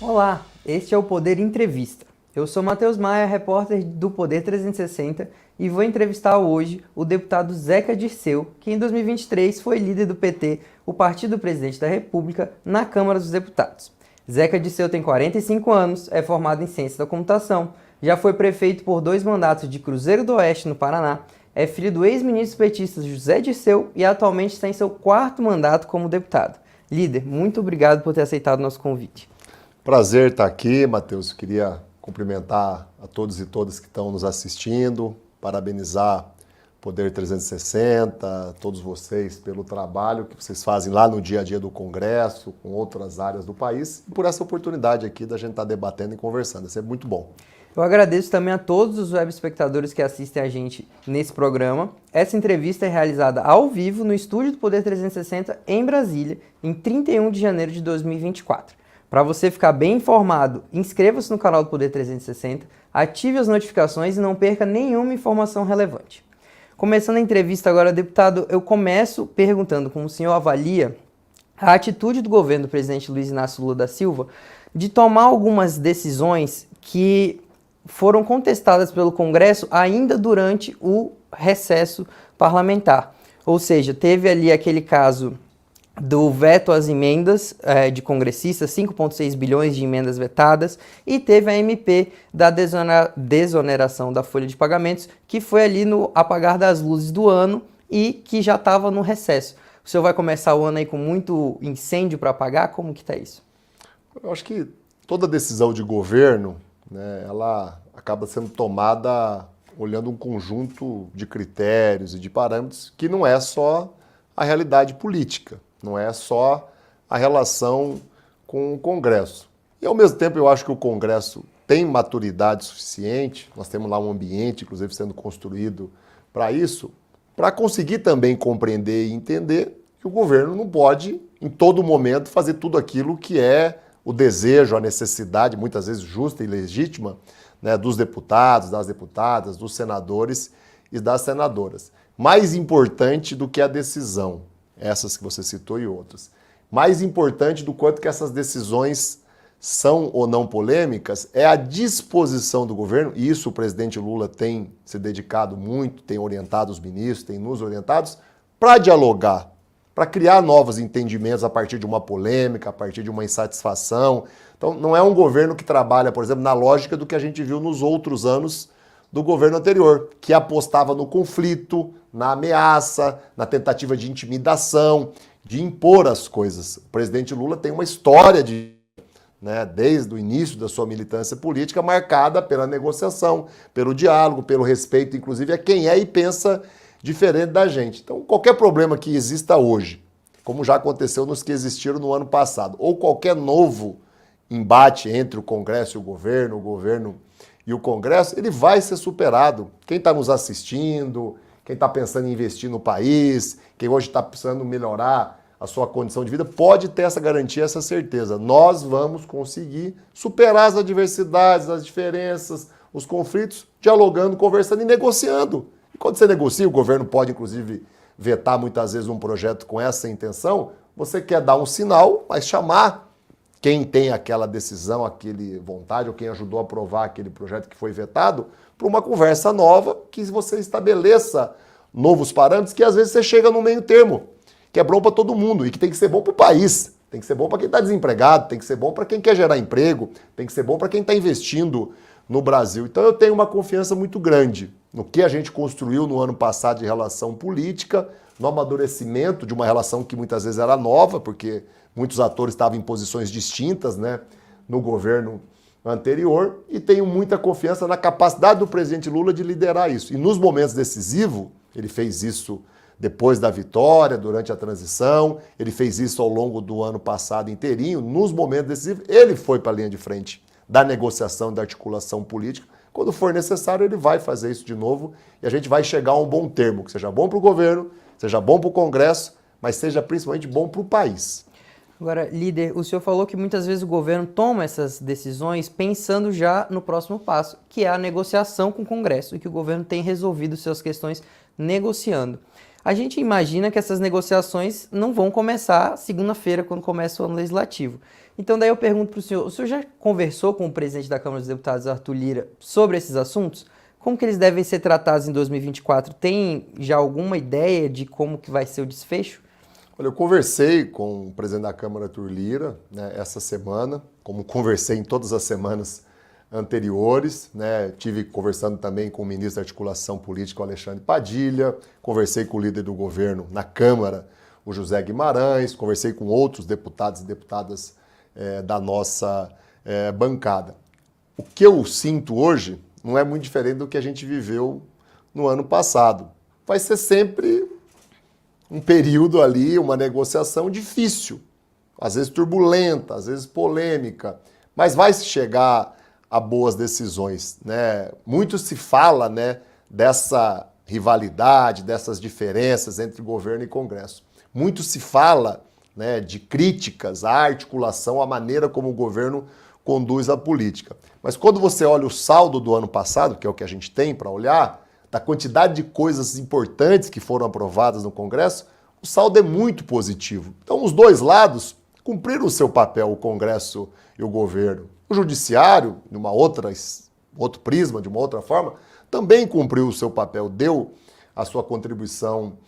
Olá, este é o Poder Entrevista. Eu sou Matheus Maia, repórter do Poder 360 e vou entrevistar hoje o deputado Zeca Dirceu, que em 2023 foi líder do PT, o partido do presidente da República, na Câmara dos Deputados. Zeca Dirceu tem 45 anos, é formado em Ciência da Computação, já foi prefeito por 2 mandatos de Cruzeiro do Oeste, no Paraná, é filho do ex-ministro petista José Dirceu e atualmente está em seu 4º mandato como deputado. Líder, muito obrigado por ter aceitado o nosso convite. Prazer estar aqui, Matheus. Queria cumprimentar a todos e todas que estão nos assistindo, parabenizar o Poder 360, todos vocês pelo trabalho que vocês fazem lá no dia a dia do Congresso, com outras áreas do país, e por essa oportunidade aqui da gente estar debatendo e conversando. É sempre muito bom. Eu agradeço também a todos os web espectadores que assistem a gente nesse programa. Essa entrevista é realizada ao vivo no estúdio do Poder 360 em Brasília, em 31 de janeiro de 2024. Para você ficar bem informado, inscreva-se no canal do Poder 360, ative as notificações e não perca nenhuma informação relevante. Começando a entrevista agora, deputado, eu começo perguntando como o senhor avalia a atitude do governo do presidente Luiz Inácio Lula da Silva de tomar algumas decisões que foram contestadas pelo Congresso ainda durante o recesso parlamentar. Ou seja, teve ali aquele caso do veto às emendas de congressistas, 5,6 bilhões de emendas vetadas, e teve a MP da desoneração da folha de pagamentos, que foi ali no apagar das luzes do ano e que já estava no recesso. O senhor vai começar o ano aí com muito incêndio para apagar? Como que está isso? Eu acho que toda decisão de governo, né, ela acaba sendo tomada olhando um conjunto de critérios e de parâmetros que não é só a realidade política, não é só a relação com o Congresso. E, ao mesmo tempo, eu acho que o Congresso tem maturidade suficiente, nós temos lá um ambiente, inclusive, sendo construído para isso, para conseguir também compreender e entender que o governo não pode, em todo momento, fazer tudo aquilo que é o desejo, a necessidade, muitas vezes justa e legítima, né, dos deputados, das deputadas, dos senadores e das senadoras. Mais importante do que a decisão, essas que você citou e outras, mais importante do quanto que essas decisões são ou não polêmicas, é a disposição do governo, e isso o presidente Lula tem se dedicado muito, tem orientado os ministros, tem nos orientados, para dialogar, para criar novos entendimentos a partir de uma polêmica, a partir de uma insatisfação. Então, não é um governo que trabalha, por exemplo, na lógica do que a gente viu nos outros anos do governo anterior, que apostava no conflito, na ameaça, na tentativa de intimidação, de impor as coisas. O presidente Lula tem uma história desde o início da sua militância política, marcada pela negociação, pelo diálogo, pelo respeito, inclusive, a quem é e pensa diferente da gente. Então, qualquer problema que exista hoje, como já aconteceu nos que existiram no ano passado, ou qualquer novo embate entre o Congresso e o governo e o Congresso, ele vai ser superado. Quem está nos assistindo, quem está pensando em investir no país, quem hoje está precisando melhorar a sua condição de vida, pode ter essa garantia, essa certeza. Nós vamos conseguir superar as adversidades, as diferenças, os conflitos, dialogando, conversando e negociando. E quando você negocia, o governo pode, inclusive, vetar muitas vezes um projeto com essa intenção, você quer dar um sinal, mas chamar quem tem aquela decisão, aquele vontade, ou quem ajudou a aprovar aquele projeto que foi vetado, para uma conversa nova, que você estabeleça novos parâmetros, que às vezes você chega no meio termo, que é bom para todo mundo e que tem que ser bom para o país, tem que ser bom para quem está desempregado, tem que ser bom para quem quer gerar emprego, tem que ser bom para quem está investindo no Brasil. Então eu tenho uma confiança muito grande no que a gente construiu no ano passado de relação política, no amadurecimento de uma relação que muitas vezes era nova, porque muitos atores estavam em posições distintas, né, no governo anterior, e tenho muita confiança na capacidade do presidente Lula de liderar isso. E nos momentos decisivos, ele fez isso depois da vitória, durante a transição, ele fez isso ao longo do ano passado inteirinho, nos momentos decisivos, ele foi para a linha de frente da negociação, da articulação política. Quando for necessário, ele vai fazer isso de novo e a gente vai chegar a um bom termo, que seja bom para o governo, seja bom para o Congresso, mas seja principalmente bom para o país. Agora, líder, o senhor falou que muitas vezes o governo toma essas decisões pensando já no próximo passo, que é a negociação com o Congresso, e que o governo tem resolvido suas questões negociando. A gente imagina que essas negociações não vão começar segunda-feira, quando começa o ano legislativo. Então daí eu pergunto para o senhor já conversou com o presidente da Câmara dos Deputados, Arthur Lira, sobre esses assuntos? Como que eles devem ser tratados em 2024? Tem já alguma ideia de como que vai ser o desfecho? Olha, eu conversei com o presidente da Câmara, Arthur Lira, né, essa semana, como conversei em todas as semanas anteriores, né? Tive conversando também com o ministro da Articulação Política, o Alexandre Padilha, conversei com o líder do governo na Câmara, o José Guimarães, conversei com outros deputados e deputadas da nossa bancada. O que eu sinto hoje não é muito diferente do que a gente viveu no ano passado. Vai ser sempre um período ali, uma negociação difícil, às vezes turbulenta, às vezes polêmica, mas vai se chegar a boas decisões, né? Muito se fala, né, dessa rivalidade, dessas diferenças entre governo e Congresso. Muito se fala, né, de críticas à articulação, à maneira como o governo conduz a política. Mas quando você olha o saldo do ano passado, que é o que a gente tem para olhar, da quantidade de coisas importantes que foram aprovadas no Congresso, o saldo é muito positivo. Então, os dois lados cumpriram o seu papel, o Congresso e o governo. O Judiciário, de outro prisma, de uma outra forma, também cumpriu o seu papel, deu a sua contribuição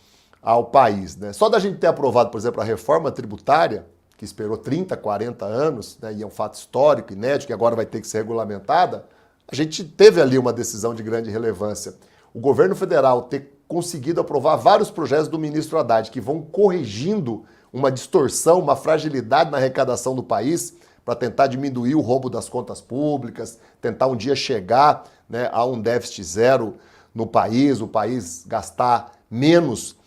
ao país, né? Só da gente ter aprovado, por exemplo, a reforma tributária, que esperou 30, 40 anos, né, e é um fato histórico, inédito, que agora vai ter que ser regulamentada, a gente teve ali uma decisão de grande relevância. O governo federal ter conseguido aprovar vários projetos do ministro Haddad, que vão corrigindo uma distorção, uma fragilidade na arrecadação do país, para tentar diminuir o roubo das contas públicas, tentar um dia chegar, né, a um déficit zero no país, o país gastar menos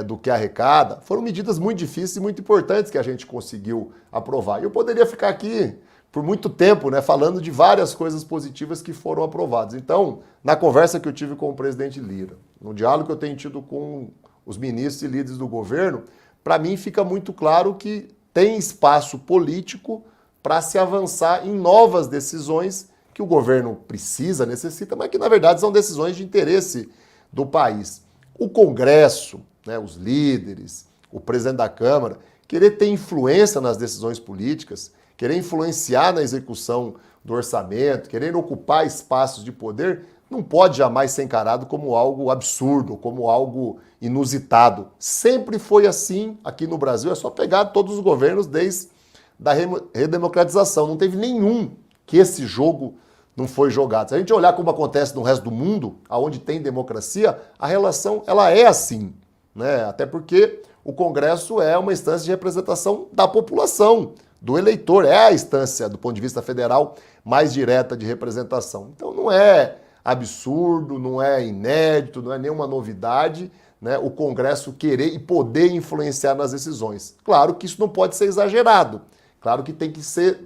do que arrecada. Foram medidas muito difíceis e muito importantes que a gente conseguiu aprovar. E eu poderia ficar aqui por muito tempo, né, falando de várias coisas positivas que foram aprovadas. Então, na conversa que eu tive com o presidente Lira, no diálogo que eu tenho tido com os ministros e líderes do governo, para mim fica muito claro que tem espaço político para se avançar em novas decisões que o governo precisa, necessita, mas que na verdade são decisões de interesse do país. O Congresso, né, os líderes, o presidente da Câmara, querer ter influência nas decisões políticas, querer influenciar na execução do orçamento, querer ocupar espaços de poder, não pode jamais ser encarado como algo absurdo, como algo inusitado. Sempre foi assim aqui no Brasil, é só pegar todos os governos desde da redemocratização. Não teve nenhum que esse jogo não foi jogado. Se a gente olhar como acontece no resto do mundo, onde tem democracia, a relação ela é assim, né? Até porque o Congresso é uma instância de representação da população, do eleitor, é a instância, do ponto de vista federal, mais direta de representação. Então não é absurdo, não é inédito, não é nenhuma novidade, né, o Congresso querer e poder influenciar nas decisões. Claro que isso não pode ser exagerado, claro que tem que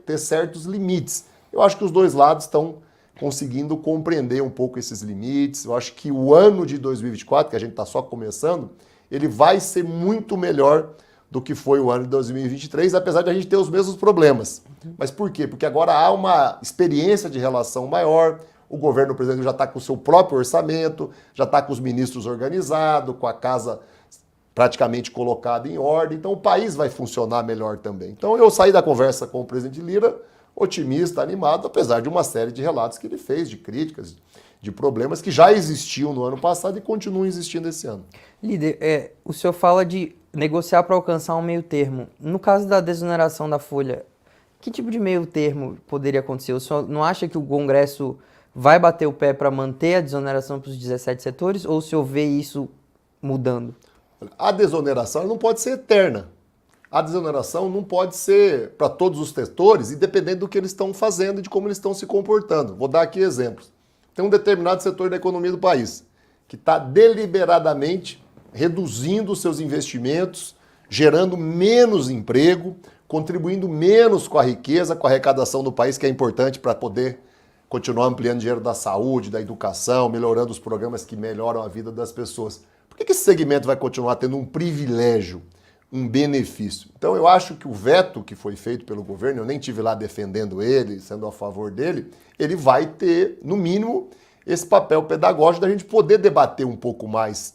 ter certos limites. Eu acho que os dois lados estão conseguindo compreender um pouco esses limites. Eu acho que o ano de 2024, que a gente está só começando, ele vai ser muito melhor do que foi o ano de 2023, apesar de a gente ter os mesmos problemas. Mas por quê? Porque agora há uma experiência de relação maior, o governo, por exemplo, já está com o seu próprio orçamento, já está com os ministros organizados, com a casa praticamente colocada em ordem, então o país vai funcionar melhor também. Então eu saí da conversa com o presidente Lira otimista, animado, apesar de uma série de relatos que ele fez, de críticas, de problemas que já existiam no ano passado e continuam existindo esse ano. Líder, o senhor fala de negociar para alcançar um meio termo. No caso da desoneração da folha, que tipo de meio termo poderia acontecer? O senhor não acha que o Congresso vai bater o pé para manter a desoneração para os 17 setores ou o senhor vê isso mudando? A desoneração não pode ser eterna. A desoneração não pode ser para todos os setores, independente do que eles estão fazendo e de como eles estão se comportando. Vou dar aqui exemplos. Tem um determinado setor da economia do país que está deliberadamente reduzindo os seus investimentos, gerando menos emprego, contribuindo menos com a riqueza, com a arrecadação do país, que é importante para poder continuar ampliando dinheiro da saúde, da educação, melhorando os programas que melhoram a vida das pessoas. Por que esse segmento vai continuar tendo um privilégio, um benefício? Então eu acho que o veto que foi feito pelo governo, eu nem estive lá defendendo ele, sendo a favor dele, ele vai ter, no mínimo, esse papel pedagógico da gente poder debater um pouco mais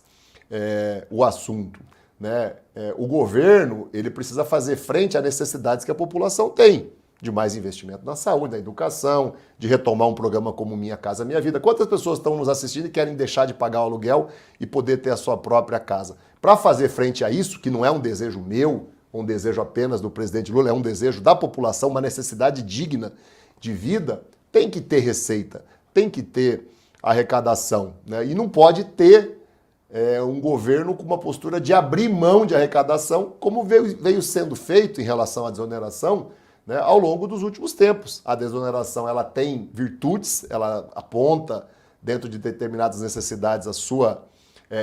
o assunto. Né? O governo ele precisa fazer frente às necessidades que a população tem, de mais investimento na saúde, na educação, de retomar um programa como Minha Casa Minha Vida. Quantas pessoas estão nos assistindo e querem deixar de pagar o aluguel e poder ter a sua própria casa? Para fazer frente a isso, que não é um desejo meu, um desejo apenas do presidente Lula, é um desejo da população, uma necessidade digna de vida, tem que ter receita, tem que ter arrecadação. Né? E não pode ter um governo com uma postura de abrir mão de arrecadação, como veio sendo feito em relação à desoneração, né, ao longo dos últimos tempos. A desoneração ela tem virtudes, ela aponta dentro de determinadas necessidades a sua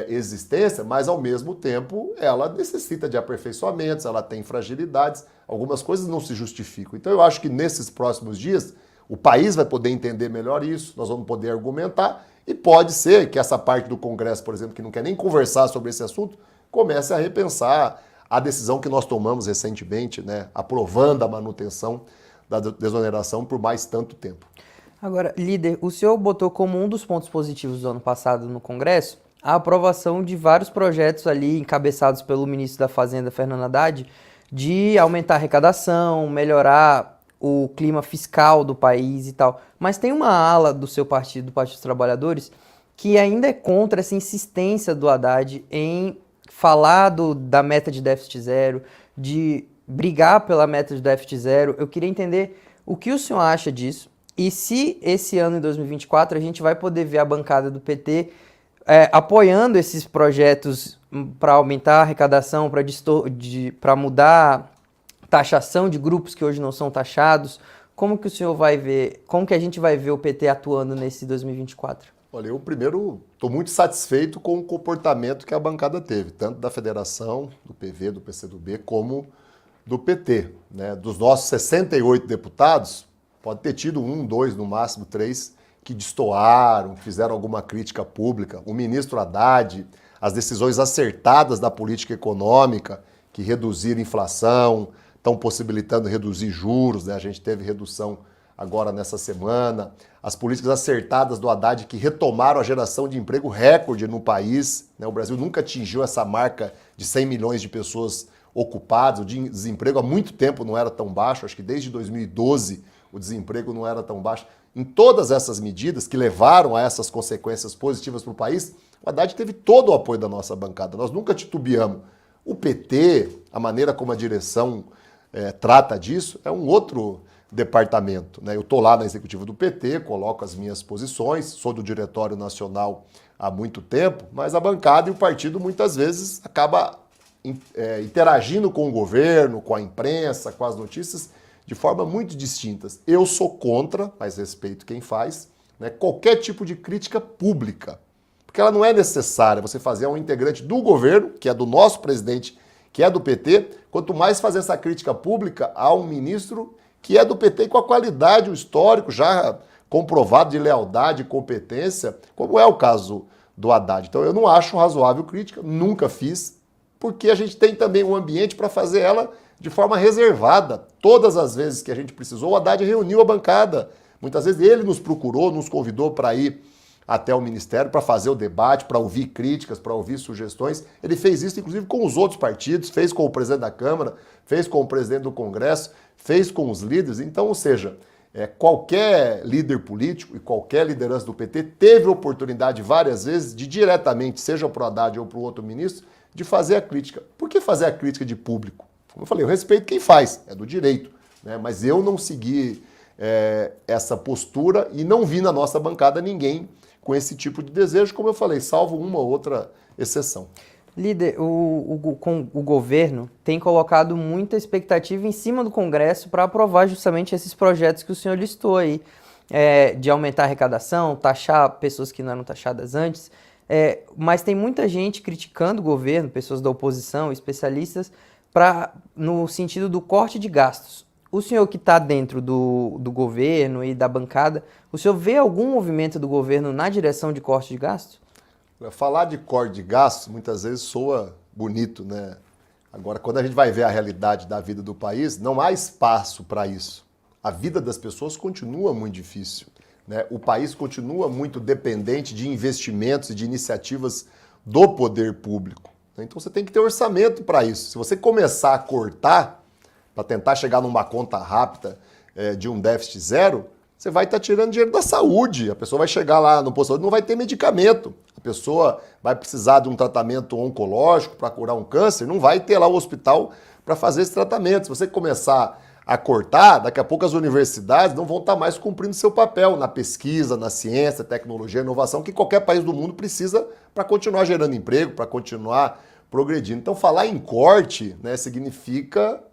existência, mas ao mesmo tempo ela necessita de aperfeiçoamentos, ela tem fragilidades, algumas coisas não se justificam. Então eu acho que nesses próximos dias o país vai poder entender melhor isso, nós vamos poder argumentar e pode ser que essa parte do Congresso, por exemplo, que não quer nem conversar sobre esse assunto, comece a repensar a decisão que nós tomamos recentemente, né, aprovando a manutenção da desoneração por mais tanto tempo. Agora, líder, o senhor botou como um dos pontos positivos do ano passado no Congresso a aprovação de vários projetos ali encabeçados pelo ministro da Fazenda, Fernando Haddad, de aumentar a arrecadação, melhorar o clima fiscal do país e tal. Mas tem uma ala do seu partido, do Partido dos Trabalhadores, que ainda é contra essa insistência do Haddad em falar da meta de déficit zero, de brigar pela meta de déficit zero. Eu queria entender o que o senhor acha disso e se esse ano, em 2024, a gente vai poder ver a bancada do PT apoiando esses projetos para aumentar a arrecadação, para mudar taxação de grupos que hoje não são taxados. Como que o senhor vai ver, como que a gente vai ver o PT atuando nesse 2024? Olha, eu primeiro estou muito satisfeito com o comportamento que a bancada teve, tanto da federação, do PV, do PCdoB, como do PT. Né? Dos nossos 68 deputados, pode ter tido 1, 2, no máximo 3, que destoaram, fizeram alguma crítica pública. O ministro Haddad, as decisões acertadas da política econômica, que reduziram a inflação, estão possibilitando reduzir juros, né? A gente teve redução agora nessa semana. As políticas acertadas do Haddad que retomaram a geração de emprego recorde no país, né? O Brasil nunca atingiu essa marca de 100 milhões de pessoas ocupadas. O desemprego há muito tempo não era tão baixo, acho que desde 2012 o desemprego não era tão baixo. Em todas essas medidas que levaram a essas consequências positivas para o país, o Haddad teve todo o apoio da nossa bancada. Nós nunca titubeamos. O PT, a maneira como a direção trata disso, é um outro departamento. Né? Eu estou lá na executiva do PT, coloco as minhas posições, sou do Diretório Nacional há muito tempo, mas a bancada e o partido muitas vezes acaba interagindo com o governo, com a imprensa, com as notícias, de forma muito distintas. Eu sou contra, mas respeito quem faz, né, qualquer tipo de crítica pública, porque ela não é necessária você fazer a um integrante do governo, que é do nosso presidente, que é do PT, quanto mais fazer essa crítica pública a um ministro que é do PT e com a qualidade, o histórico já comprovado de lealdade e competência, como é o caso do Haddad. Então eu não acho razoável crítica, nunca fiz, porque a gente tem também um ambiente para fazer ela de forma reservada. Todas as vezes que a gente precisou, o Haddad reuniu a bancada. Muitas vezes ele nos procurou, nos convidou para ir até o Ministério para fazer o debate, para ouvir críticas, para ouvir sugestões. Ele fez isso, inclusive, com os outros partidos, fez com o presidente da Câmara, fez com o presidente do Congresso, fez com os líderes. Então, ou seja, qualquer líder político e qualquer liderança do PT teve oportunidade várias vezes de diretamente, seja para o Haddad ou para o outro ministro, de fazer a crítica. Por que fazer a crítica de público? Como eu falei, eu respeito quem faz, é do direito, né? Mas eu não segui essa postura e não vi na nossa bancada ninguém com esse tipo de desejo, como eu falei, salvo uma ou outra exceção. Líder, o governo tem colocado muita expectativa em cima do Congresso para aprovar justamente esses projetos que o senhor listou aí, de aumentar a arrecadação, taxar pessoas que não eram taxadas antes, mas tem muita gente criticando o governo, pessoas da oposição, especialistas, no sentido do corte de gastos. O senhor que está dentro do governo e da bancada, o senhor vê algum movimento do governo na direção de corte de gastos? Falar de corte de gastos muitas vezes soa bonito, né? Agora, quando a gente vai ver a realidade da vida do país, não há espaço para isso. A vida das pessoas continua muito difícil, né? O país continua muito dependente de investimentos e de iniciativas do poder público. Então você tem que ter orçamento para isso. Se você começar a cortar para tentar chegar numa conta rápida de um déficit zero, você vai estar tirando dinheiro da saúde. A pessoa vai chegar lá no posto de saúde e não vai ter medicamento. A pessoa vai precisar de um tratamento oncológico para curar um câncer, não vai ter lá o hospital para fazer esse tratamento. Se você começar a cortar, daqui a pouco as universidades não vão estar mais cumprindo seu papel na pesquisa, na ciência, tecnologia, inovação, que qualquer país do mundo precisa para continuar gerando emprego, para continuar progredindo. Então, falar em corte, né, significa,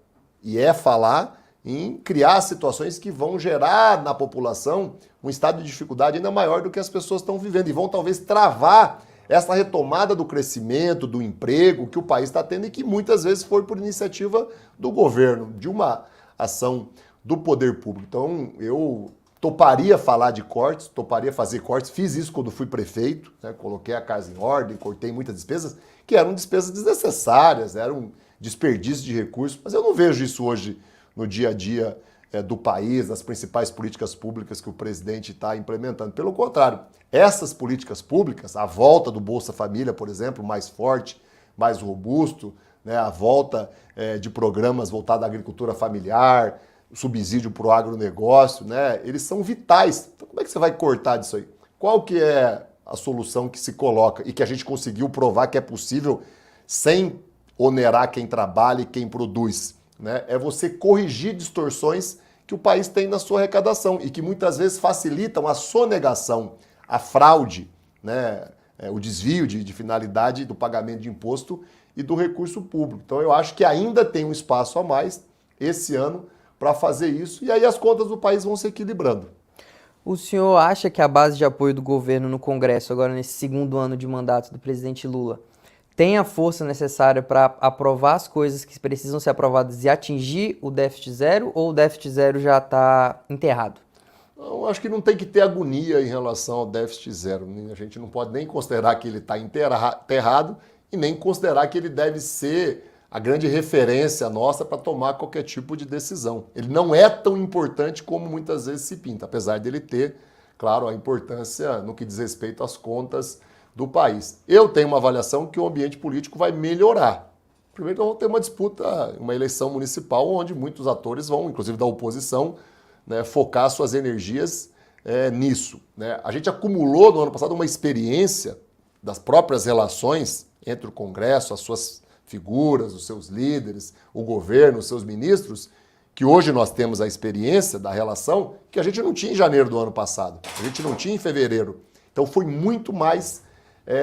e é falar em criar situações que vão gerar na população um estado de dificuldade ainda maior do que as pessoas estão vivendo e vão talvez travar essa retomada do crescimento, do emprego que o país está tendo e que muitas vezes foi por iniciativa do governo, de uma ação do poder público. Então, eu toparia falar de cortes, toparia fazer cortes, fiz isso quando fui prefeito, né? Coloquei a casa em ordem, cortei muitas despesas, que eram despesas desnecessárias, eram desperdício de recursos, mas eu não vejo isso hoje no dia a dia do país, nas principais políticas públicas que o presidente está implementando. Pelo contrário, essas políticas públicas, a volta do Bolsa Família, por exemplo, mais forte, mais robusto, né, a volta de programas voltados à agricultura familiar, subsídio para o agronegócio, né, eles são vitais. Então, como é que você vai cortar disso aí? Qual que é a solução que se coloca e que a gente conseguiu provar que é possível sem onerar quem trabalha e quem produz? Né? É você corrigir distorções que o país tem na sua arrecadação e que muitas vezes facilitam a sonegação, a fraude, né? O desvio de finalidade do pagamento de imposto e do recurso público. Então eu acho que ainda tem um espaço a mais esse ano para fazer isso e aí as contas do país vão se equilibrando. O senhor acha que a base de apoio do governo no Congresso, agora nesse segundo ano de mandato do presidente Lula, tem a força necessária para aprovar as coisas que precisam ser aprovadas e atingir o déficit zero, ou o déficit zero já está enterrado? Eu acho que não tem que ter agonia em relação ao déficit zero. A gente não pode nem considerar que ele está enterrado e nem considerar que ele deve ser a grande referência nossa para tomar qualquer tipo de decisão. Ele não é tão importante como muitas vezes se pinta, apesar dele ter, claro, a importância no que diz respeito às contas do país. Eu tenho uma avaliação que o ambiente político vai melhorar. Primeiro, vamos ter uma disputa, uma eleição municipal, onde muitos atores vão, inclusive da oposição, né, focar suas energias nisso. Né? A gente acumulou no ano passado uma experiência das próprias relações entre o Congresso, as suas figuras, os seus líderes, o governo, os seus ministros, que hoje nós temos a experiência da relação que a gente não tinha em janeiro do ano passado, a gente não tinha em fevereiro. Então foi muito mais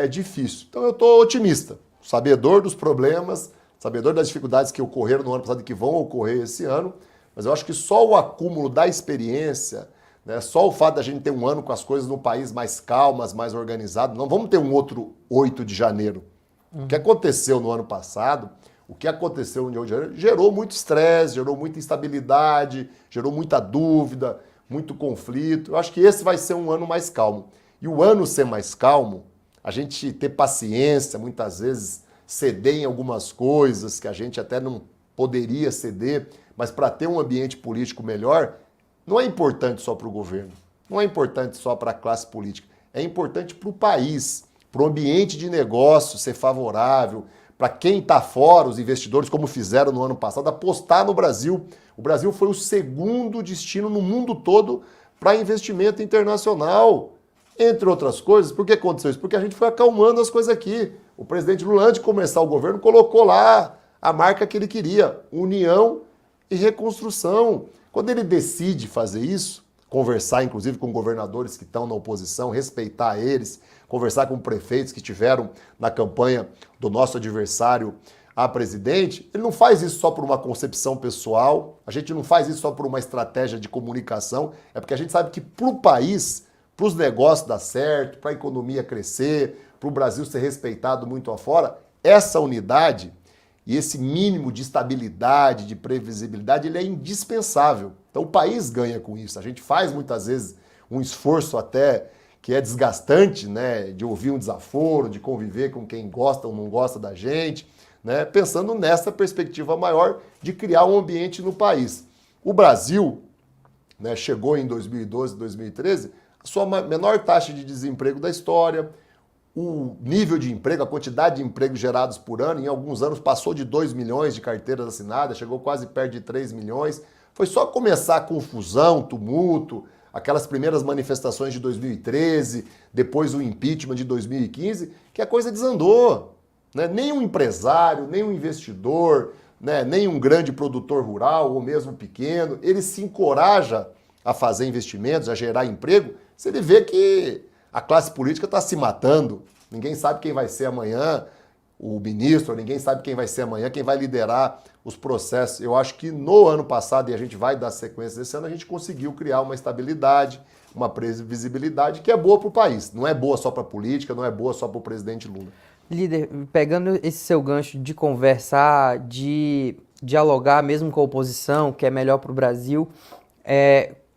difícil. Então eu estou otimista, sabedor dos problemas, sabedor das dificuldades que ocorreram no ano passado e que vão ocorrer esse ano, mas eu acho que só o acúmulo da experiência, né, só o fato da gente ter um ano com as coisas no país mais calmas, mais organizado, não vamos ter um outro 8 de janeiro. O que aconteceu no ano passado, o que aconteceu no 8 de janeiro, gerou muito estresse, gerou muita instabilidade, gerou muita dúvida, muito conflito. Eu acho que esse vai ser um ano mais calmo. E o ano ser mais calmo, a gente ter paciência, muitas vezes ceder em algumas coisas que a gente até não poderia ceder, mas para ter um ambiente político melhor, não é importante só para o governo, não é importante só para a classe política, é importante para o país, para o ambiente de negócio ser favorável, para quem está fora, os investidores, como fizeram no ano passado, apostar no Brasil. O Brasil foi o segundo destino no mundo todo para investimento internacional. Entre outras coisas, por que aconteceu isso? Porque a gente foi acalmando as coisas aqui. O presidente Lula, antes de começar o governo, colocou lá a marca que ele queria, união e reconstrução. Quando ele decide fazer isso, conversar inclusive com governadores que estão na oposição, respeitar eles, conversar com prefeitos que tiveram na campanha do nosso adversário a presidente, ele não faz isso só por uma concepção pessoal, a gente não faz isso só por uma estratégia de comunicação, é porque a gente sabe que para o país, para os negócios dar certo, para a economia crescer, para o Brasil ser respeitado muito afora, essa unidade e esse mínimo de estabilidade, de previsibilidade, ele é indispensável. Então o país ganha com isso. A gente faz muitas vezes um esforço até que é desgastante, né, de ouvir um desaforo, de conviver com quem gosta ou não gosta da gente, né, pensando nessa perspectiva maior de criar um ambiente no país. O Brasil, né, chegou em 2012, 2013, a sua menor taxa de desemprego da história, o nível de emprego, a quantidade de empregos gerados por ano, em alguns anos passou de 2 milhões de carteiras assinadas, chegou quase perto de 3 milhões. Foi só começar a confusão, tumulto, aquelas primeiras manifestações de 2013, depois o impeachment de 2015, que a coisa desandou. Né? Nem um empresário, nem um investidor, né? Nem um grande produtor rural ou mesmo pequeno, ele se encoraja a fazer investimentos, a gerar emprego, se ele vê que a classe política está se matando, ninguém sabe quem vai ser amanhã o ministro, ninguém sabe quem vai ser amanhã, quem vai liderar os processos. Eu acho que no ano passado, e a gente vai dar sequência desse ano, a gente conseguiu criar uma estabilidade, uma previsibilidade que é boa para o país. Não é boa só para a política, não é boa só para o presidente Lula. Líder, pegando esse seu gancho de conversar, de dialogar mesmo com a oposição, que é melhor para o Brasil,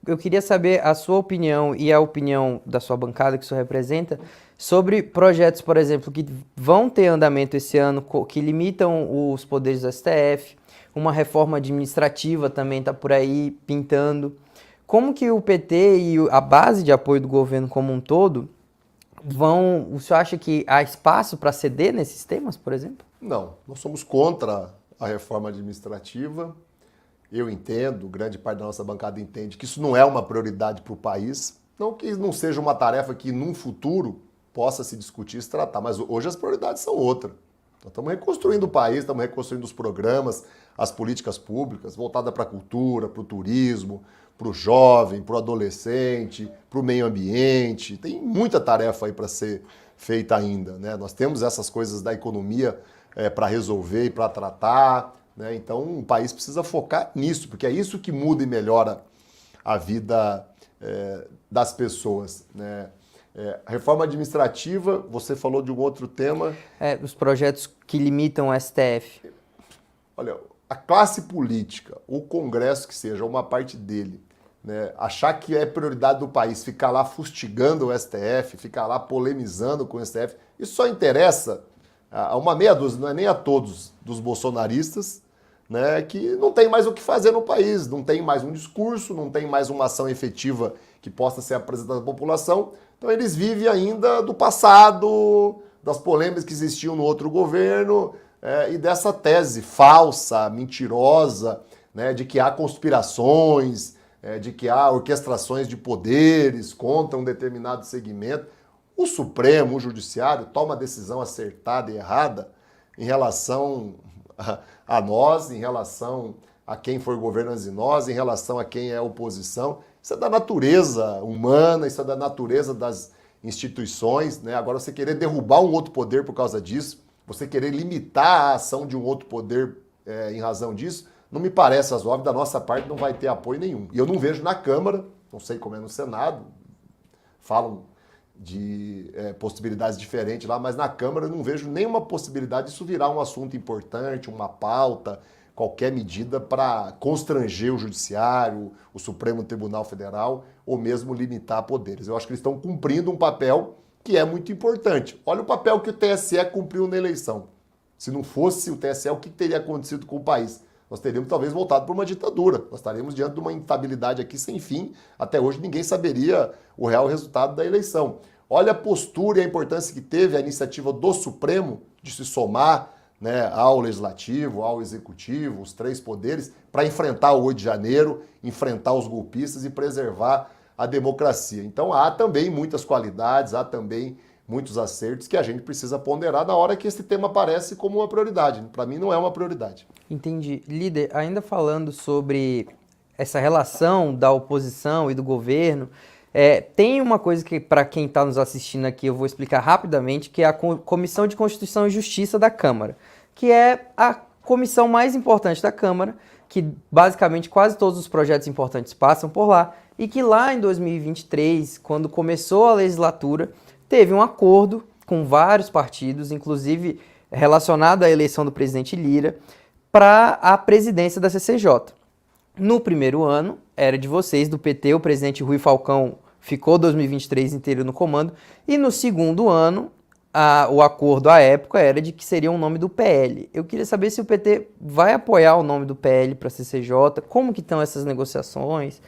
eu queria saber a sua opinião e a opinião da sua bancada que o senhor representa sobre projetos, por exemplo, que vão ter andamento esse ano, que limitam os poderes do STF, uma reforma administrativa também está por aí pintando. Como que o PT e a base de apoio do governo como um todo o senhor acha que há espaço para ceder nesses temas, por exemplo? Não, nós somos contra a reforma administrativa. Eu entendo, grande parte da nossa bancada entende que isso não é uma prioridade para o país. Não que não seja uma tarefa que num futuro possa se discutir e se tratar, mas hoje as prioridades são outras. Nós estamos reconstruindo o país, estamos reconstruindo os programas, as políticas públicas, voltadas para a cultura, para o turismo, para o jovem, para o adolescente, para o meio ambiente. Tem muita tarefa aí para ser feita ainda, né? Nós temos essas coisas da economia para resolver e para tratar, né? Então o país precisa focar nisso, porque é isso que muda e melhora a vida das pessoas, né? A reforma administrativa, você falou de um outro tema. Os projetos que limitam o STF. Olha, a classe política, o Congresso que seja, uma parte dele, né, achar que é prioridade do país ficar lá fustigando o STF, ficar lá polemizando com o STF, isso só interessa a uma meia dúzia, não é nem a todos dos bolsonaristas, né, que não tem mais o que fazer no país, não tem mais um discurso, não tem mais uma ação efetiva que possa ser apresentada à população. Então eles vivem ainda do passado, das polêmicas que existiam no outro governo e dessa tese falsa, mentirosa, né, de que há conspirações, de que há orquestrações de poderes contra um determinado segmento. O Supremo, o Judiciário, toma decisão acertada e errada em relação a nós, em relação a quem for governo antes de nós, em relação a quem é oposição. Isso é da natureza humana, isso é da natureza das instituições, né? Agora, você querer derrubar um outro poder por causa disso, você querer limitar a ação de um outro poder em razão disso, não me parece razoável. Da nossa parte não vai ter apoio nenhum. E eu não vejo na Câmara, não sei como é no Senado, falam de possibilidades diferentes lá, mas na Câmara eu não vejo nenhuma possibilidade disso virar um assunto importante, uma pauta, qualquer medida para constranger o Judiciário, o Supremo Tribunal Federal, ou mesmo limitar poderes. Eu acho que eles estão cumprindo um papel que é muito importante. Olha o papel que o TSE cumpriu na eleição. Se não fosse o TSE, o que teria acontecido com o país? Nós teríamos talvez voltado para uma ditadura. Nós estaríamos diante de uma instabilidade aqui sem fim. Até hoje ninguém saberia o real resultado da eleição. Olha a postura e a importância que teve a iniciativa do Supremo de se somar, né, ao Legislativo, ao Executivo, os três poderes, para enfrentar o 8 de janeiro, enfrentar os golpistas e preservar a democracia. Então há também muitas qualidades, há também muitos acertos que a gente precisa ponderar na hora que esse tema aparece como uma prioridade. Para mim não é uma prioridade. Entendi. Líder, ainda falando sobre essa relação da oposição e do governo, tem uma coisa que, para quem está nos assistindo aqui, eu vou explicar rapidamente, que é a Comissão de Constituição e Justiça da Câmara, que é a comissão mais importante da Câmara, que basicamente quase todos os projetos importantes passam por lá, e que lá em 2023, quando começou a legislatura, teve um acordo com vários partidos, inclusive relacionado à eleição do presidente Lira, para a presidência da CCJ. No primeiro ano, era de vocês, do PT, o presidente Rui Falcão ficou 2023 inteiro no comando, e no segundo ano, o acordo à época era de que seria um nome do PL. Eu queria saber se o PT vai apoiar o nome do PL para a CCJ, como que estão essas negociações,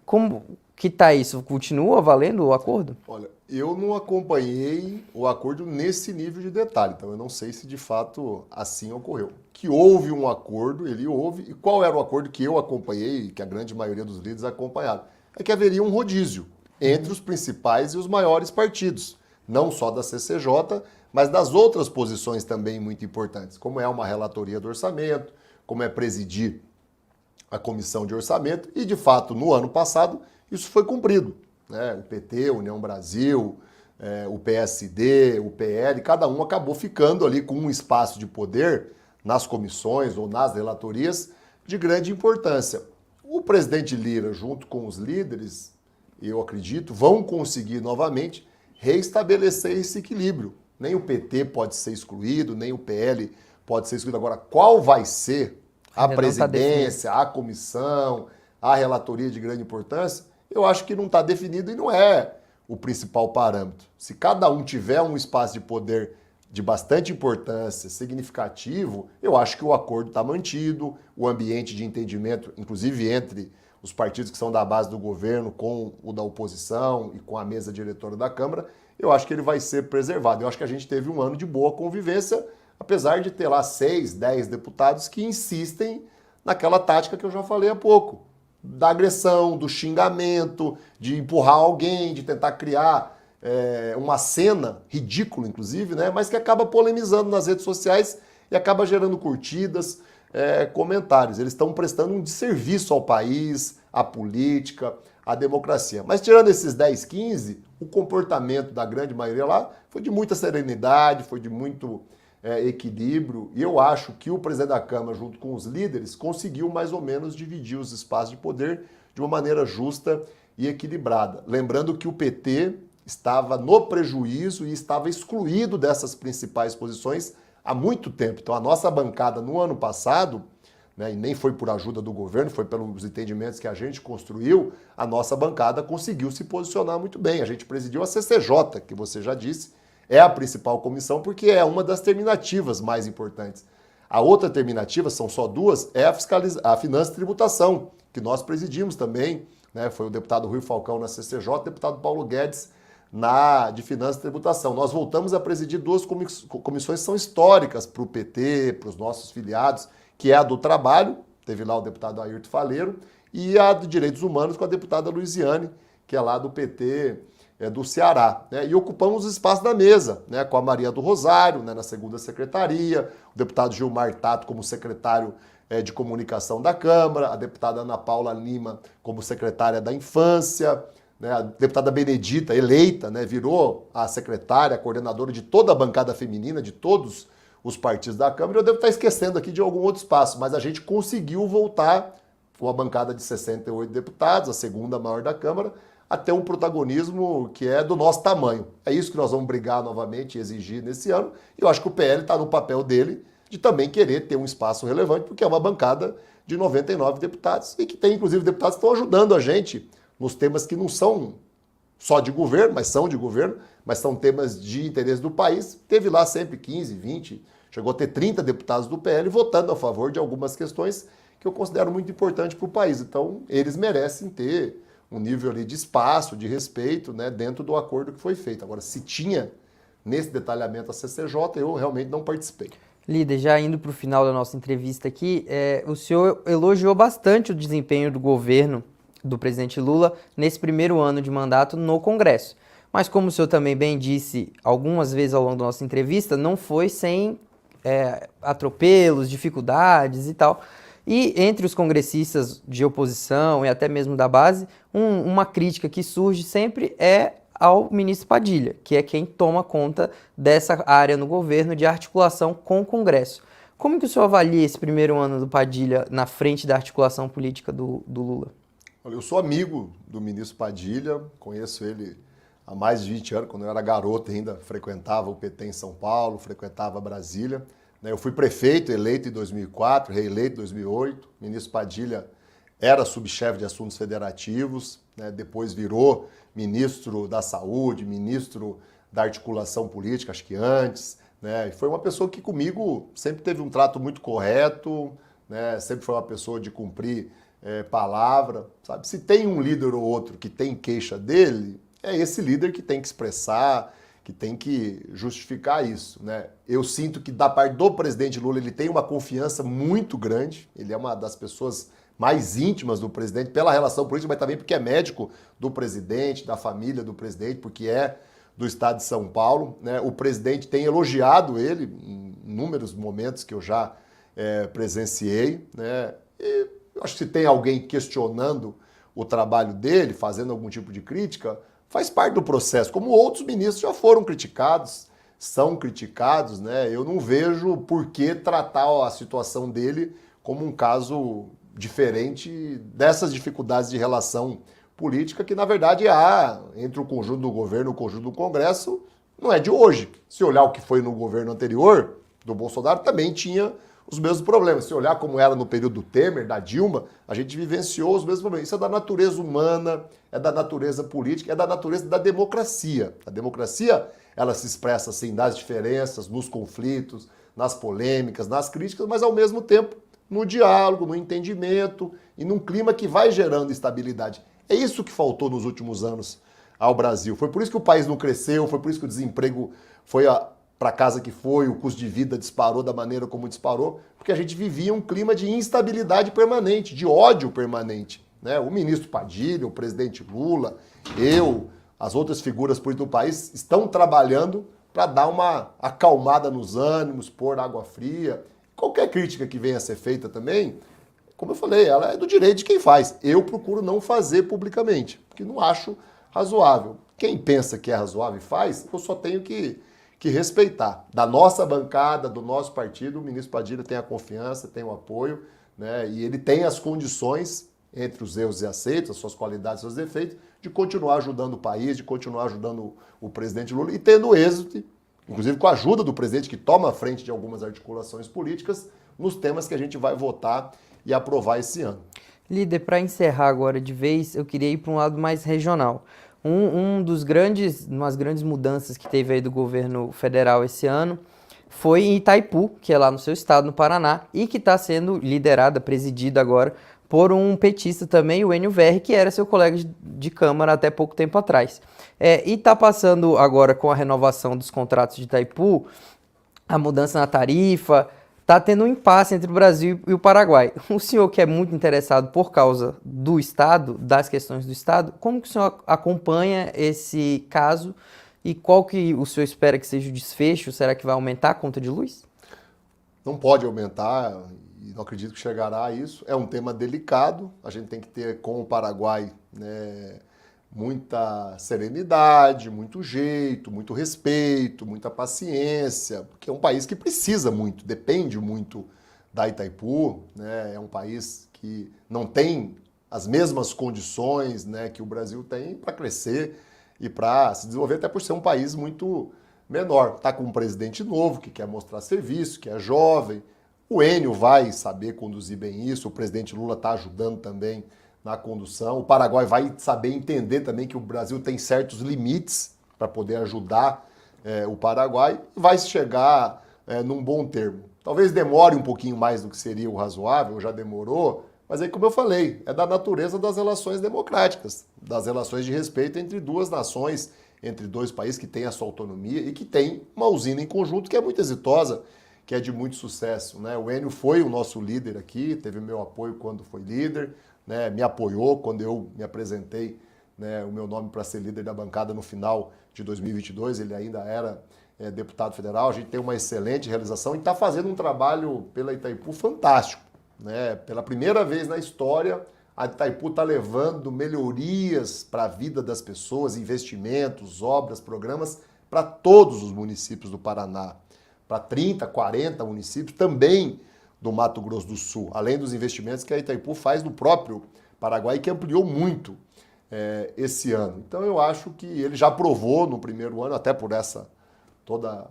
como que está isso? Continua valendo o acordo? Olha, Eu não acompanhei o acordo nesse nível de detalhe, então eu não sei se de fato assim ocorreu. Que houve um acordo, ele houve, e qual era o acordo que eu acompanhei, que a grande maioria dos líderes acompanharam? É que haveria um rodízio entre os principais e os maiores partidos, não só da CCJ, mas das outras posições também muito importantes, como é uma relatoria do orçamento, como é presidir a comissão de orçamento, e de fato no ano passado isso foi cumprido. Né? O PT, União Brasil, o PSD, o PL, cada um acabou ficando ali com um espaço de poder nas comissões ou nas relatorias de grande importância. O presidente Lira, junto com os líderes, eu acredito, vão conseguir novamente reestabelecer esse equilíbrio. Nem o PT pode ser excluído, nem o PL pode ser excluído. Agora, qual vai ser a presidência, a comissão, a relatoria de grande importância? Eu acho que não está definido e não é o principal parâmetro. Se cada um tiver um espaço de poder de bastante importância, significativo, eu acho que o acordo está mantido, o ambiente de entendimento, inclusive entre os partidos que são da base do governo com o da oposição e com a mesa diretora da Câmara, eu acho que ele vai ser preservado. Eu acho que a gente teve um ano de boa convivência, apesar de ter lá 6, 10 deputados que insistem naquela tática que eu já falei há pouco, da agressão, do xingamento, de empurrar alguém, de tentar criar uma cena ridícula, inclusive, né? Mas que acaba polemizando nas redes sociais e acaba gerando curtidas, comentários. Eles estão prestando um desserviço ao país, à política, à democracia. Mas tirando esses 10, 15, o comportamento da grande maioria lá foi de muita serenidade, foi de muito equilíbrio, e eu acho que o presidente da Câmara, junto com os líderes, conseguiu mais ou menos dividir os espaços de poder de uma maneira justa e equilibrada. Lembrando que o PT estava no prejuízo e estava excluído dessas principais posições há muito tempo. Então a nossa bancada no ano passado, né, e nem foi por ajuda do governo, foi pelos entendimentos que a gente construiu, a nossa bancada conseguiu se posicionar muito bem. A gente presidiu a CCJ, que você já disse, é a principal comissão porque é uma das terminativas mais importantes. A outra terminativa, são só duas, é a Finanças e Tributação, que nós presidimos também, né? Foi o deputado Rui Falcão na CCJ, o deputado Paulo Guedes de Finanças e Tributação. Nós voltamos a presidir duas comissões que são históricas para o PT, para os nossos filiados, que é a do Trabalho, teve lá o deputado Ayrton Faleiro, e a de Direitos Humanos com a deputada Luiziane, que é lá do PT do Ceará, né? E ocupamos os espaços da mesa, né? Com a Maria do Rosário, né? Na segunda secretaria, o deputado Gilmar Tato como secretário de comunicação da Câmara, a deputada Ana Paula Lima como secretária da Infância, né? A deputada Benedita, eleita, né? Virou a secretária, a coordenadora de toda a bancada feminina, de todos os partidos da Câmara. Eu devo estar esquecendo aqui de algum outro espaço, mas a gente conseguiu voltar com a bancada de 68 deputados, a segunda maior da Câmara, a ter um protagonismo que é do nosso tamanho. É isso que nós vamos brigar novamente e exigir nesse ano. E eu acho que o PL está no papel dele de também querer ter um espaço relevante, porque é uma bancada de 99 deputados e que tem, inclusive, deputados que estão ajudando a gente nos temas que não são só de governo, mas são de governo, mas são temas de interesse do país. Teve lá sempre 15, 20, chegou a ter 30 deputados do PL votando a favor de algumas questões que eu considero muito importantes para o país. Então, eles merecem ter um nível ali de espaço, de respeito, né, dentro do acordo que foi feito. Agora, se tinha nesse detalhamento a CCJ, eu realmente não participei. Líder, já indo para o final da nossa entrevista aqui, o senhor elogiou bastante o desempenho do governo do presidente Lula nesse primeiro ano de mandato no Congresso. Mas como o senhor também bem disse algumas vezes ao longo da nossa entrevista, não foi sem atropelos, dificuldades e tal. E entre os congressistas de oposição e até mesmo da base, uma crítica que surge sempre é ao ministro Padilha, que é quem toma conta dessa área no governo de articulação com o Congresso. Como que o senhor avalia esse primeiro ano do Padilha na frente da articulação política do Lula? Olha, eu sou amigo do ministro Padilha, conheço ele há mais de 20 anos, quando eu era garoto ainda frequentava o PT em São Paulo, frequentava Brasília. Eu fui prefeito, eleito em 2004, reeleito em 2008. O ministro Padilha era subchefe de assuntos federativos, né? Depois virou ministro da Saúde, ministro da articulação política, acho que antes. Né? E foi uma pessoa que comigo sempre teve um trato muito correto, né? Sempre foi uma pessoa de cumprir palavra. Sabe? Se tem um líder ou outro que tem queixa dele, é esse líder que tem que expressar, que tem que justificar isso, né? Eu sinto que da parte do presidente Lula ele tem uma confiança muito grande, ele é uma das pessoas mais íntimas do presidente pela relação política, mas também porque é médico do presidente, da família do presidente, porque é do estado de São Paulo, né? O presidente tem elogiado ele em inúmeros momentos que eu já presenciei, né? E eu acho que se tem alguém questionando o trabalho dele, fazendo algum tipo de crítica, faz parte do processo, como outros ministros já foram criticados, são criticados, né? Eu não vejo por que tratar a situação dele como um caso diferente dessas dificuldades de relação política que, na verdade, há entre o conjunto do governo e o conjunto do Congresso, não é de hoje. Se olhar o que foi no governo anterior, do Bolsonaro, também tinha os mesmos problemas. Se olhar como era no período do Temer, da Dilma, a gente vivenciou os mesmos problemas. Isso é da natureza humana, é da natureza política, é da natureza da democracia. A democracia, ela se expressa assim nas diferenças, nos conflitos, nas polêmicas, nas críticas, mas ao mesmo tempo no diálogo, no entendimento e num clima que vai gerando estabilidade. É isso que faltou nos últimos anos ao Brasil. Foi por isso que o país não cresceu, foi por isso que o desemprego foi para casa que foi, o custo de vida disparou da maneira como disparou, porque a gente vivia um clima de instabilidade permanente, de ódio permanente, né? O ministro Padilha, o presidente Lula, eu, as outras figuras políticas do país estão trabalhando para dar uma acalmada nos ânimos, pôr água fria. Qualquer crítica que venha a ser feita também, como eu falei, ela é do direito de quem faz. Eu procuro não fazer publicamente, porque não acho razoável. Quem pensa que é razoável e faz, eu só tenho que respeitar. Da nossa bancada, do nosso partido, o ministro Padilha tem a confiança, tem o apoio, né? E ele tem as condições, entre os erros e aceitos, as suas qualidades e seus defeitos, de continuar ajudando o país, de continuar ajudando o presidente Lula e tendo êxito, inclusive com a ajuda do presidente que toma a frente de algumas articulações políticas, nos temas que a gente vai votar e aprovar esse ano. Líder, para encerrar agora de vez, eu queria ir para um lado mais regional. Umas grandes mudanças que teve aí do governo federal esse ano foi em Itaipu, que é lá no seu estado, no Paraná, e que está sendo liderada, presidida agora por um petista também, o Enio Verri, que era seu colega de Câmara até pouco tempo atrás. E está passando agora com a renovação dos contratos de Itaipu, a mudança na tarifa. Está tendo um impasse entre o Brasil e o Paraguai. O senhor que é muito interessado por causa do Estado, das questões do Estado, como que o senhor acompanha esse caso e qual que o senhor espera que seja o desfecho? Será que vai aumentar a conta de luz? Não pode aumentar e não acredito que chegará a isso. É um tema delicado, a gente tem que ter com o Paraguai, né, muita serenidade, muito jeito, muito respeito, muita paciência, porque é um país que precisa muito, depende muito da Itaipu, né? É um país que não tem as mesmas condições, né, que o Brasil tem para crescer e para se desenvolver, até por ser um país muito menor. Está com um presidente novo que quer mostrar serviço, que é jovem. O Enio vai saber conduzir bem isso, o presidente Lula está ajudando também na condução. O Paraguai vai saber entender também que o Brasil tem certos limites para poder ajudar o Paraguai e vai chegar num bom termo. Talvez demore um pouquinho mais do que seria o razoável, já demorou, mas aí, como eu falei, é da natureza das relações democráticas, das relações de respeito entre duas nações, entre dois países que têm a sua autonomia e que têm uma usina em conjunto que é muito exitosa, que é de muito sucesso, né? O Enio foi o nosso líder aqui, teve o meu apoio quando foi líder, né, me apoiou quando eu me apresentei, né, o meu nome para ser líder da bancada no final de 2022, ele ainda era deputado federal. A gente tem uma excelente realização e está fazendo um trabalho pela Itaipu fantástico, né? Pela primeira vez na história, a Itaipu está levando melhorias para a vida das pessoas, investimentos, obras, programas para todos os municípios do Paraná, para 30, 40 municípios, também do Mato Grosso do Sul, além dos investimentos que a Itaipu faz no próprio Paraguai, que ampliou muito esse ano. Então eu acho que ele já provou no primeiro ano, até por essa toda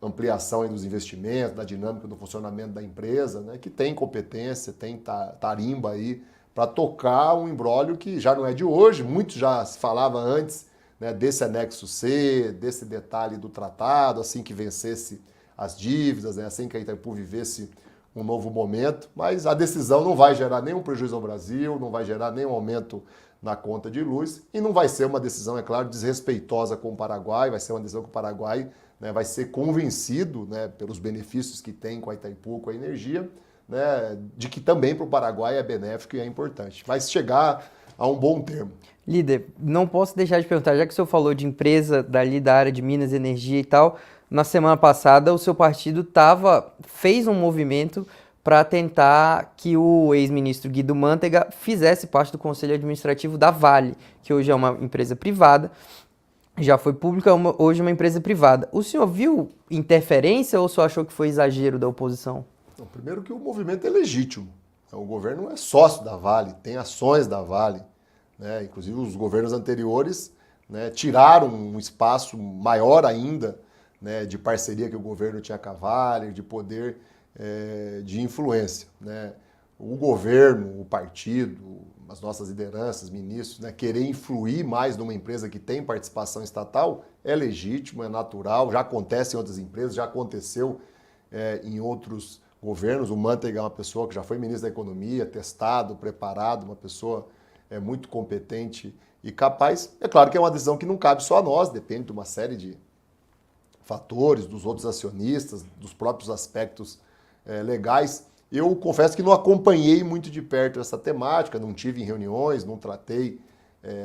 ampliação aí dos investimentos, da dinâmica do funcionamento da empresa, né, que tem competência, tem tarimba aí para tocar um imbróglio que já não é de hoje, muito já se falava antes, né, desse anexo C, desse detalhe do tratado, assim que vencesse as dívidas, né, assim que a Itaipu vivesse um novo momento, mas a decisão não vai gerar nenhum prejuízo ao Brasil, não vai gerar nenhum aumento na conta de luz e não vai ser uma decisão, é claro, desrespeitosa com o Paraguai, vai ser uma decisão que o Paraguai, né, vai ser convencido, né, pelos benefícios que tem com a Itaipu, com a energia, né, de que também para o Paraguai é benéfico e é importante. Vai chegar a um bom termo. Líder, não posso deixar de perguntar, já que o senhor falou de empresa da área de Minas, Energia e tal, na semana passada o seu partido fez um movimento para tentar que o ex-ministro Guido Mantega fizesse parte do conselho administrativo da Vale, que hoje é uma empresa privada, já foi pública, hoje é uma empresa privada. O senhor viu interferência ou só achou que foi exagero da oposição? Então, primeiro que o movimento é legítimo. O governo é sócio da Vale, tem ações da Vale, né? Inclusive os governos anteriores, né, tiraram um espaço maior ainda, né, de parceria que o governo tinha com a Vale, de poder de influência, né? O governo, o partido, as nossas lideranças, ministros, né, querer influir mais numa empresa que tem participação estatal é legítimo, é natural, já acontece em outras empresas, já aconteceu em outros governos. O Mantega é uma pessoa que já foi ministro da Economia, testado, preparado, uma pessoa muito competente e capaz. É claro que é uma decisão que não cabe só a nós, depende de uma série de fatores, dos outros acionistas, dos próprios aspectos legais. Eu confesso que não acompanhei muito de perto essa temática, não tive em reuniões, não tratei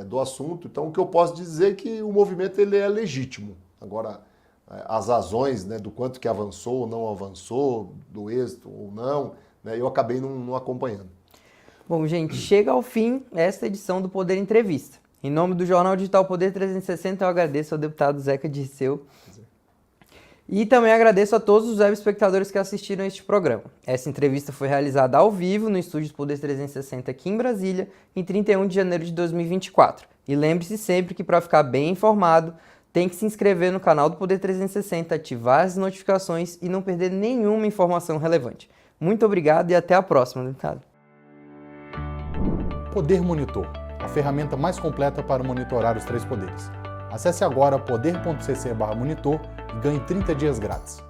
do assunto. Então, o que eu posso dizer é que o movimento ele é legítimo. Agora, as razões, né, do quanto que avançou ou não avançou, do êxito ou não, né, eu acabei não acompanhando. Bom, gente, chega ao fim esta edição do Poder Entrevista. Em nome do Jornal Digital Poder 360, eu agradeço ao deputado Zeca Dirceu. E também agradeço a todos os web espectadores que assistiram a este programa. Essa entrevista foi realizada ao vivo no estúdio do Poder 360 aqui em Brasília, em 31 de janeiro de 2024. E lembre-se sempre que para ficar bem informado, tem que se inscrever no canal do Poder 360, ativar as notificações e não perder nenhuma informação relevante. Muito obrigado e até a próxima, deputado. Poder Monitor, a ferramenta mais completa para monitorar os 3 poderes. Acesse agora poder.cc/monitor e ganhe 30 dias grátis.